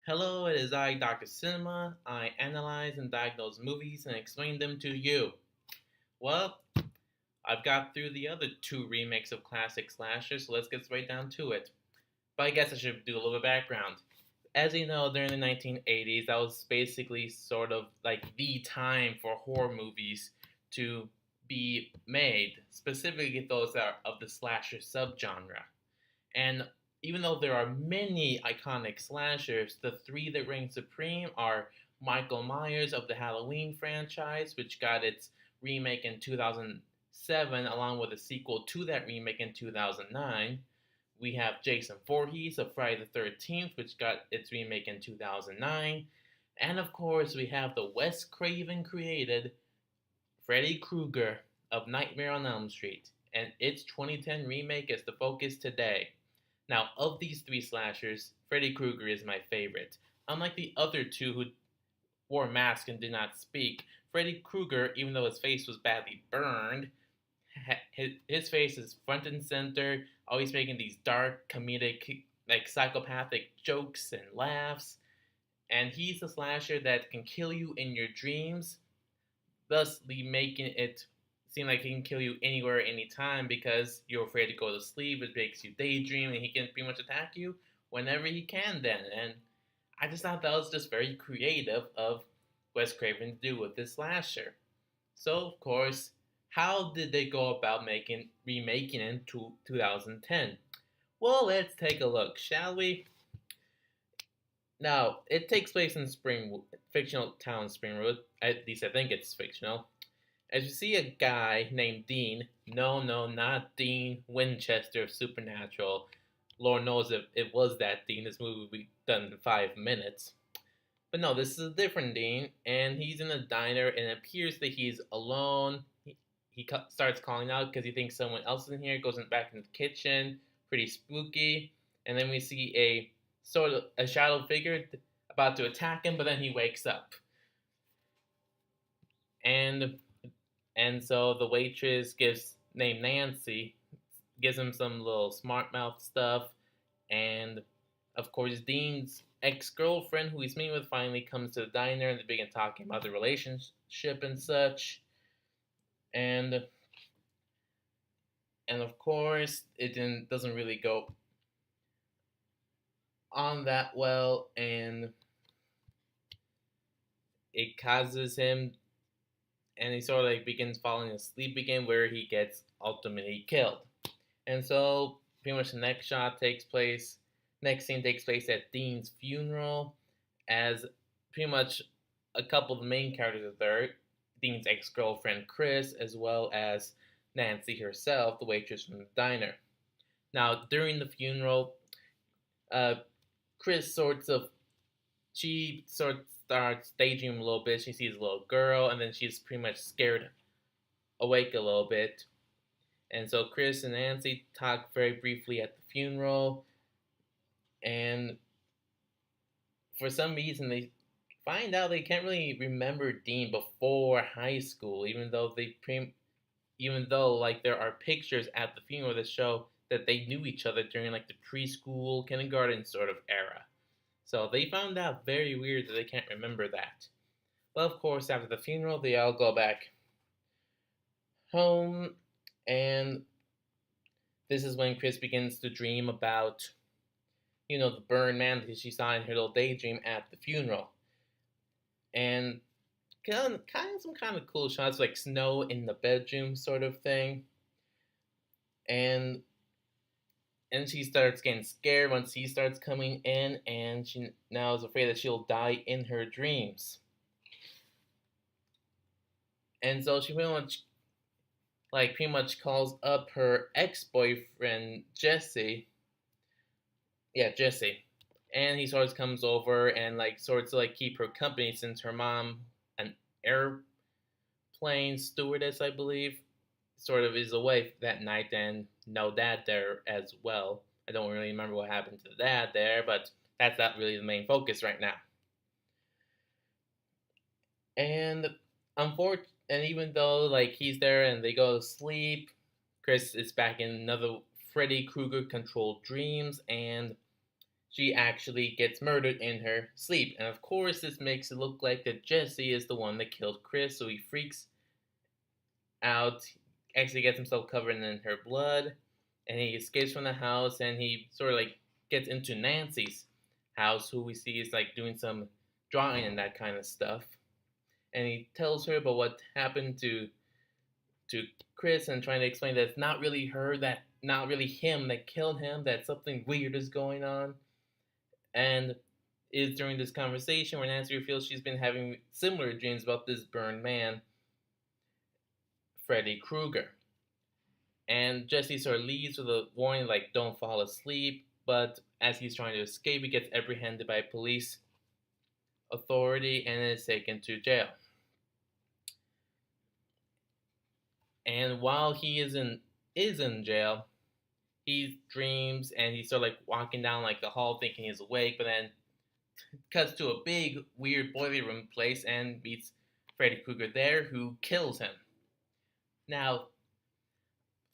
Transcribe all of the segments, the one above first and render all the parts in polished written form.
Hello, it is I, Dr. Cinema. I analyze and diagnose movies and explain them to you. Well, I've got through the other two remakes of classic slashers, so let's get right down to it. But I guess I should do a little bit of background. As you know, during the 1980s, that was basically sort of like the time for horror movies to be made, specifically those that are of the slasher subgenre. And even though there are many iconic slashers, the three that reign supreme are Michael Myers of the Halloween franchise, which got its remake in 2007, along with a sequel to that remake in 2009. We have Jason Voorhees of Friday the 13th, which got its remake in 2009. And of course, we have the Wes Craven created Freddy Krueger of Nightmare on Elm Street, and its 2010 remake is the focus today. Now, of these three slashers, Freddy Krueger is my favorite. Unlike the other two who wore masks and did not speak, Freddy Krueger, even though his face was badly burned, his face is front and center, always making these dark, comedic, like psychopathic jokes and laughs. And he's a slasher that can kill you in your dreams, thusly making it seem like he can kill you anywhere, anytime, because you're afraid to go to sleep. It makes you daydream, and he can pretty much attack you whenever he can. Then, and I just thought that was just very creative of Wes Craven to do with this slasher. So, of course, how did they go about remaking it in 2010? Well, let's take a look, shall we? Now, it takes place in fictional town Springwood. At least I think it's fictional. As you see a guy named Dean, no, not Dean Winchester of Supernatural. Lord knows if it was that Dean, this movie would be done in 5 minutes. But no, this is a different Dean, and he's in a diner, and it appears that he's alone. He starts calling out because he thinks someone else is in here, goes back in the kitchen, pretty spooky, and then we see a sort of a shadow figure about to attack him, but then he wakes up. And so the waitress named Nancy gives him some little smart mouth stuff, and of course Dean's ex-girlfriend, who he's meeting with, finally comes to the diner, and they begin talking about the relationship and such. And of course doesn't really go on that well, and it causes him, and he sort of like begins falling asleep again, where he gets ultimately killed. And so pretty much the next scene takes place at Dean's funeral, as pretty much a couple of the main characters are there. Dean's ex-girlfriend Chris, as well as Nancy herself, the waitress from the diner. Now, during the funeral, Chris she sort of starts daydreaming a little bit. She sees a little girl, and then she's pretty much scared awake a little bit. And so Chris and Nancy talk very briefly at the funeral, and for some reason they find out they can't really remember Dean before high school, even though like there are pictures at the funeral that show that they knew each other during like the preschool, kindergarten sort of era. So they found out very weird that they can't remember that. But of course, after the funeral, they all go back home, and this is when Chris begins to dream about, the burned man that she saw in her little daydream at the funeral. And kind of some kind of cool shots, like snow in the bedroom sort of thing. And she starts getting scared once he starts coming in, and she now is afraid that she'll die in her dreams. And so she pretty much calls up her ex-boyfriend Jesse. Yeah, Jesse. And he sort of comes over and sort of keep her company, since her mom, an airplane stewardess, I believe, sort of is away that night, and no dad there as well. I don't really remember what happened to the dad there, but that's not really the main focus right now. And even though he's there and they go to sleep, Chris is back in another Freddy Krueger controlled dreams, and she actually gets murdered in her sleep. And of course, this makes it look like that Jesse is the one that killed Chris, so he freaks out, actually gets himself covered in her blood, and he escapes from the house, and he sort of like gets into Nancy's house, who we see is like doing some drawing and that kind of stuff. And he tells her about what happened to Chris and trying to explain that it's not really her, that not really him that killed him, that something weird is going on. And it's during this conversation where Nancy reveals she's been having similar dreams about this burned man, Freddy Krueger. And Jesse sort of leaves with a warning like, don't fall asleep. But as he's trying to escape, he gets apprehended by police authority and is taken to jail. And while he is in jail, he dreams and he's sort of like walking down like the hall thinking he's awake, but then cuts to a big weird boiler room place and meets Freddy Krueger there, who kills him. Now,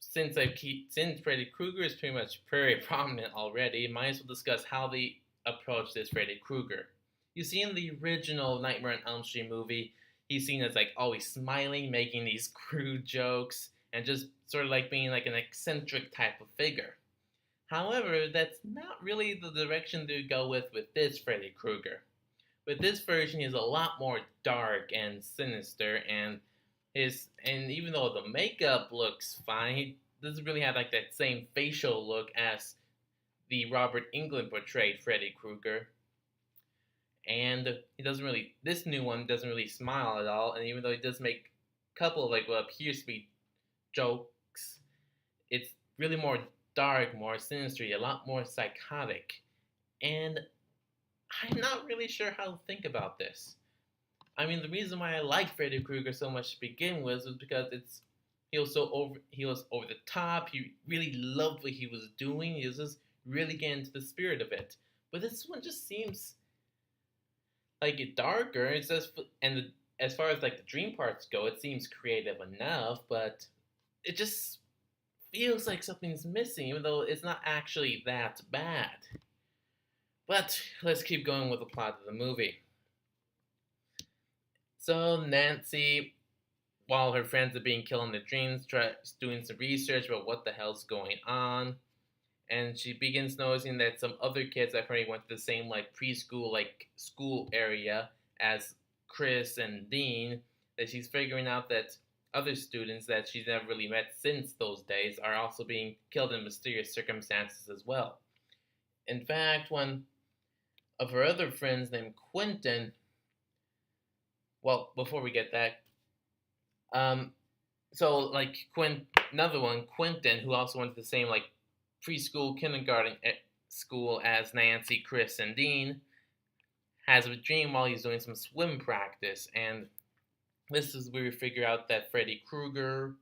since Freddy Krueger is pretty much very prominent already, might as well discuss how they approach this Freddy Krueger. You see in the original Nightmare on Elm Street movie, he's seen as like always smiling, making these crude jokes, and just sort of like being like an eccentric type of figure. However, that's not really the direction they go with this Freddy Krueger. With this version, he's a lot more dark and sinister, and even though the makeup looks fine, he doesn't really have like that same facial look as the Robert Englund portrayed Freddy Krueger. And this new one doesn't really smile at all, and even though he does make a couple of like what appears to be jokes, it's really more dark, more sinister, a lot more psychotic. And I'm not really sure how to think about this. I mean, the reason why I like Freddy Krueger so much to begin with was because he was over the top. He really loved what he was doing. He was just really getting into the spirit of it. But this one just seems like it darker. It's just as far as like the dream parts go, it seems creative enough, but it just feels like something's missing, even though it's not actually that bad. But let's keep going with the plot of the movie. So Nancy, while her friends are being killed in their dreams, tries doing some research about what the hell's going on. And she begins noticing that some other kids apparently went to the same like preschool like school area as Chris and Dean. That she's figuring out that other students that she's never really met since those days are also being killed in mysterious circumstances as well. In fact, one of her other friends named Quentin. Well, before we get that, so like another one, Quentin, who also went to the same like preschool, kindergarten school as Nancy, Chris, and Dean, has a dream while he's doing some swim practice, and this is where we figure out that Freddy Krueger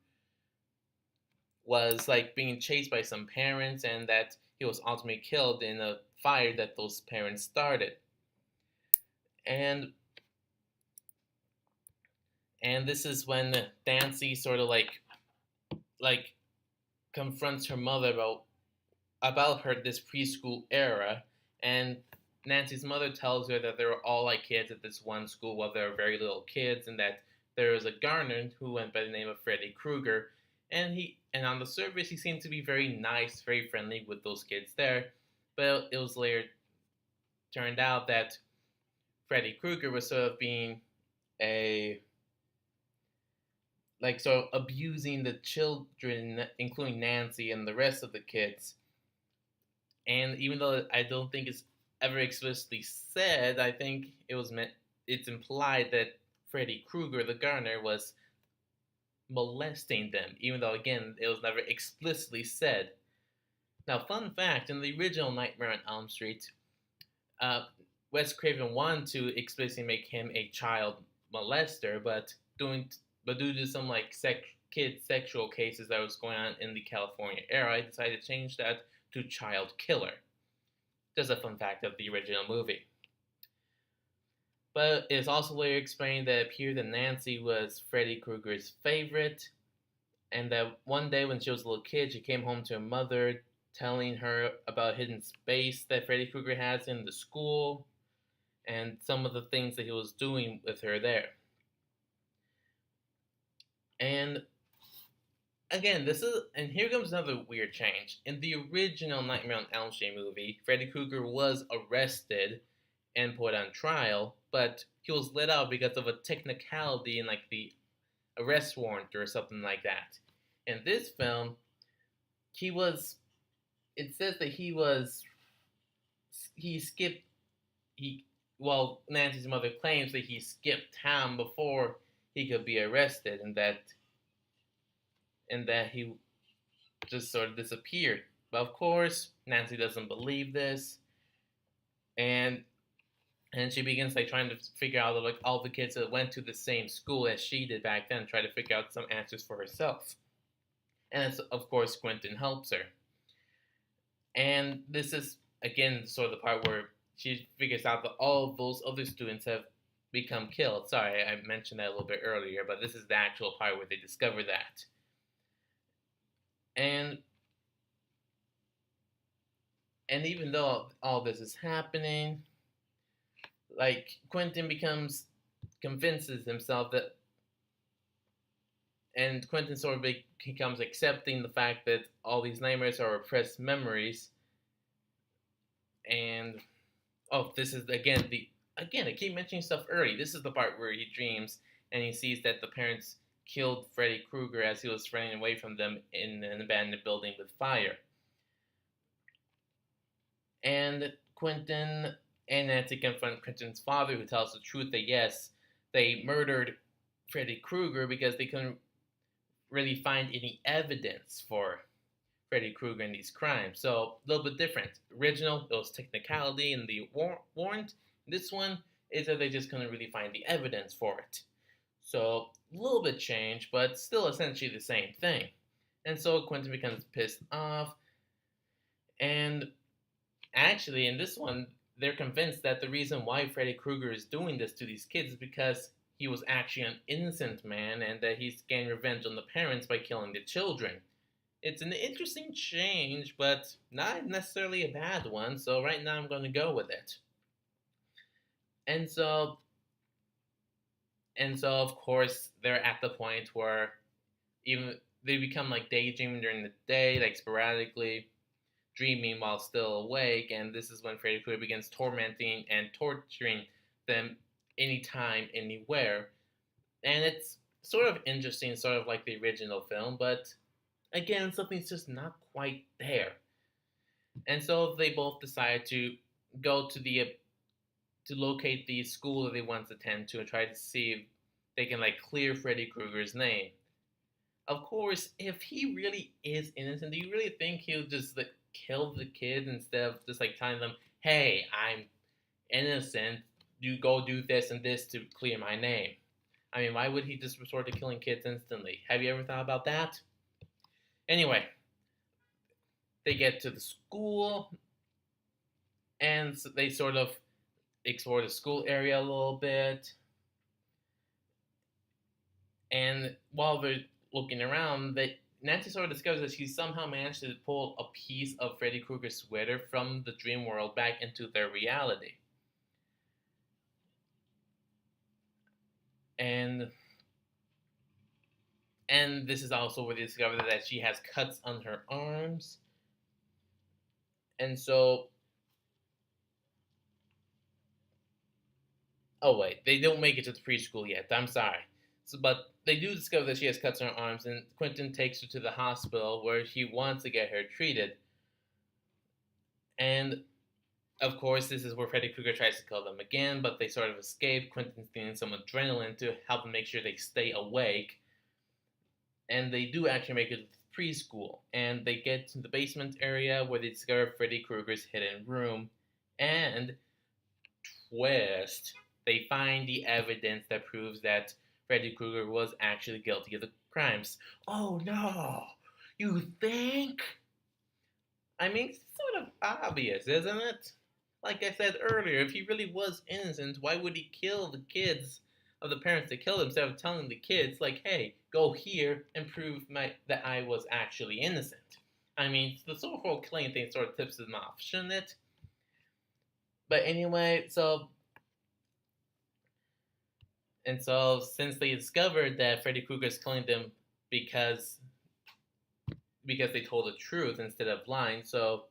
was like being chased by some parents, and that he was ultimately killed in a fire that those parents started. And this is when Nancy sort of like confronts her mother about her this preschool era, and Nancy's mother tells her that they were all like kids at this one school while they were very little kids, and that there was a gardener who went by the name of Freddy Krueger, and on the surface he seemed to be very nice, very friendly with those kids there, but it was later turned out that Freddy Krueger was sort of being sort of abusing the children, including Nancy and the rest of the kids. And even though I don't think it's ever explicitly said, I think it's implied that Freddy Krueger, the gardener, was molesting them, even though, again, it was never explicitly said. Now, fun fact, in the original Nightmare on Elm Street, Wes Craven wanted to explicitly make him a child molester, but due to some like kid sexual cases that was going on in the California era, I decided to change that to child killer. Just a fun fact of the original movie. But it's also later explained that it appeared that Nancy was Freddy Krueger's favorite, and that one day when she was a little kid, she came home to her mother telling her about hidden space that Freddy Krueger has in the school and some of the things that he was doing with her there. And again, and here comes another weird change. In the original Nightmare on Elm Street movie, Freddy Krueger was arrested and put on trial, but he was let out because of a technicality in like the arrest warrant or something like that. In this film, he was. It says that he skipped he well Nancy's mother claims that he skipped town before he could be arrested, and that he just sort of disappeared. But of course, Nancy doesn't believe this, and she begins like trying to figure out like all the kids that went to the same school as she did back then, try to figure out some answers for herself. And of course, Quentin helps her. And this is again sort of the part where she figures out that all of those other students have become killed. Sorry, I mentioned that a little bit earlier, but this is the actual part where they discover that. And even though all this is happening, like Quentin convinces himself that, and Quentin sort of becomes accepting the fact that all these nightmares are repressed memories. And this is again I keep mentioning stuff early. This is the part where he dreams and he sees that the parents killed Freddy Krueger as he was running away from them in an abandoned building with fire. And Quentin and Nancy confront Quentin's father, who tells the truth that yes, they murdered Freddy Krueger because they couldn't really find any evidence for Freddy Krueger in these crimes. So a little bit different. Original, it was technicality in the warrant. This one is that they just couldn't really find the evidence for it. So a little bit changed, but still essentially the same thing. And so Quentin becomes pissed off. And actually, in this one, they're convinced that the reason why Freddy Krueger is doing this to these kids is because he was actually an innocent man and that he's getting revenge on the parents by killing the children. It's an interesting change, but not necessarily a bad one, so right now I'm going to go with it. And so of course, they're at the point where even they become like daydreaming during the day, like sporadically dreaming while still awake, and this is when Freddy Krueger begins tormenting and torturing them anytime, anywhere. And it's sort of interesting, sort of like the original film, but again, something's just not quite there. And so they both decide to go to locate the school that they once attend to and try to see if they can like clear Freddy Krueger's name. Of course, if he really is innocent, do you really think he'll just like kill the kids instead of just like telling them, "Hey, I'm innocent. You go do this and this to clear my name"? I mean, why would he just resort to killing kids instantly? Have you ever thought about that? Anyway, they get to the school, and so they sort of explore the school area a little bit. And while they're looking around, Nancy sort of discovers that she somehow managed to pull a piece of Freddy Krueger's sweater from the dream world back into their reality. And this is also where they discover that she has cuts on her arms. And so, oh wait, they don't make it to the preschool yet. I'm sorry. But they do discover that she has cuts on her arms, and Quentin takes her to the hospital where he wants to get her treated. And of course, this is where Freddy Krueger tries to kill them again, but they sort of escape. Quentin's needing some adrenaline to help them make sure they stay awake. And they do actually make it to the preschool, and they get to the basement area where they discover Freddy Krueger's hidden room, and twist, they find the evidence that proves that Freddy Krueger was actually guilty of the crimes. Oh no! You think? I mean, it's sort of obvious, isn't it? Like I said earlier, if he really was innocent, why would he kill the kids of the parents that killed him instead of telling the kids, like, hey, go here and prove that I was actually innocent? I mean, the whole killing thing sort of tips him off, shouldn't it? But anyway, so since they discovered that Freddy Krueger's killing them because they told the truth instead of lying, so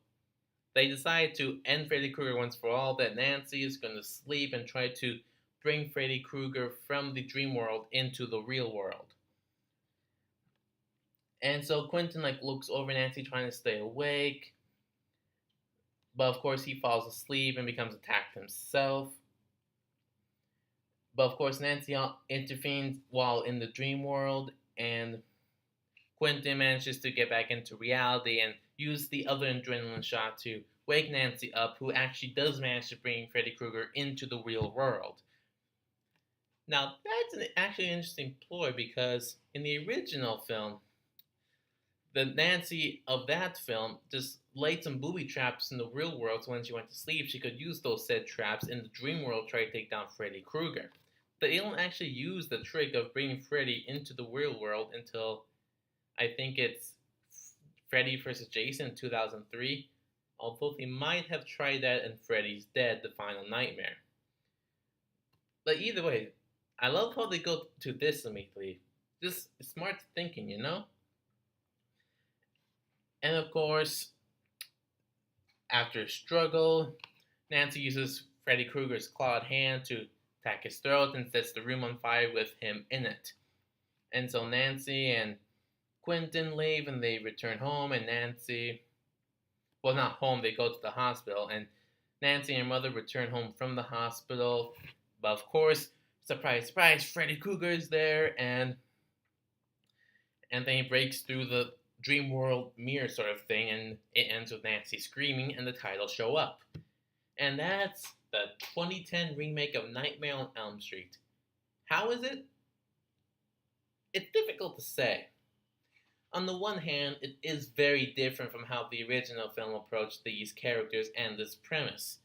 they decide to end Freddy Krueger once for all. That Nancy is going to sleep and try to bring Freddy Krueger from the dream world into the real world. And so Quentin looks over Nancy trying to stay awake, but of course he falls asleep and becomes attacked himself. But of course Nancy intervenes while in the dream world, and Quentin manages to get back into reality and use the other adrenaline shot to wake Nancy up, who actually does manage to bring Freddy Krueger into the real world. Now, that's actually an interesting ploy because in the original film, the Nancy of that film just laid some booby traps in the real world, so when she went to sleep, she could use those said traps in the dream world to try to take down Freddy Krueger. But they don't actually use the trick of bringing Freddy into the real world until I think it's Freddy vs. Jason in 2003, although they might have tried that in Freddy's Dead, The Final Nightmare. But either way, I love how they go to this immediately. Just smart thinking, you know? And of course, after a struggle, Nancy uses Freddy Krueger's clawed hand to attack his throat and sets the room on fire with him in it. And so Nancy and Quentin leave and they return home, and Nancy, well, not home, they go to the hospital, and Nancy and her mother return home from the hospital. But of course, surprise, surprise, Freddy Krueger is there, and then he breaks through the dream world mirror sort of thing, and it ends with Nancy screaming and the titles show up. And that's the 2010 remake of Nightmare on Elm Street. How is it? It's difficult to say. On the one hand, it is very different from how the original film approached these characters and this premise.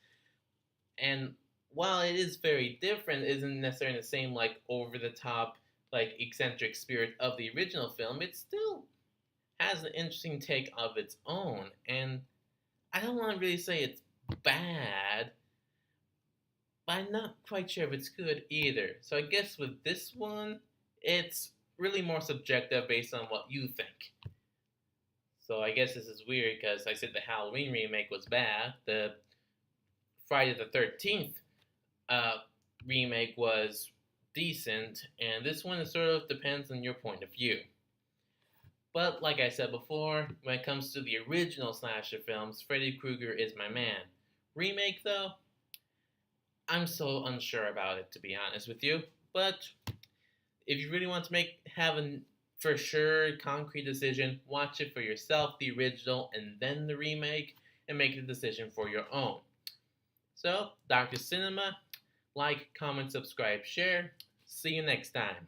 And while it is very different, it isn't necessarily the same over-the-top, eccentric spirit of the original film, it still has an interesting take of its own. And I don't want to really say it's bad, but I'm not quite sure if it's good either. So I guess with this one, it's really more subjective based on what you think. So I guess this is weird because I said the Halloween remake was bad. The Friday the 13th remake was decent, and this one sort of depends on your point of view. But like I said before, when it comes to the original slasher films, Freddy Krueger is my man. Remake, though, I'm so unsure about it, to be honest with you. But if you really want to have a for sure concrete decision, watch it for yourself, the original, and then the remake, and make a decision for your own. So, Dr. Cinema, like, comment, subscribe, share. See you next time.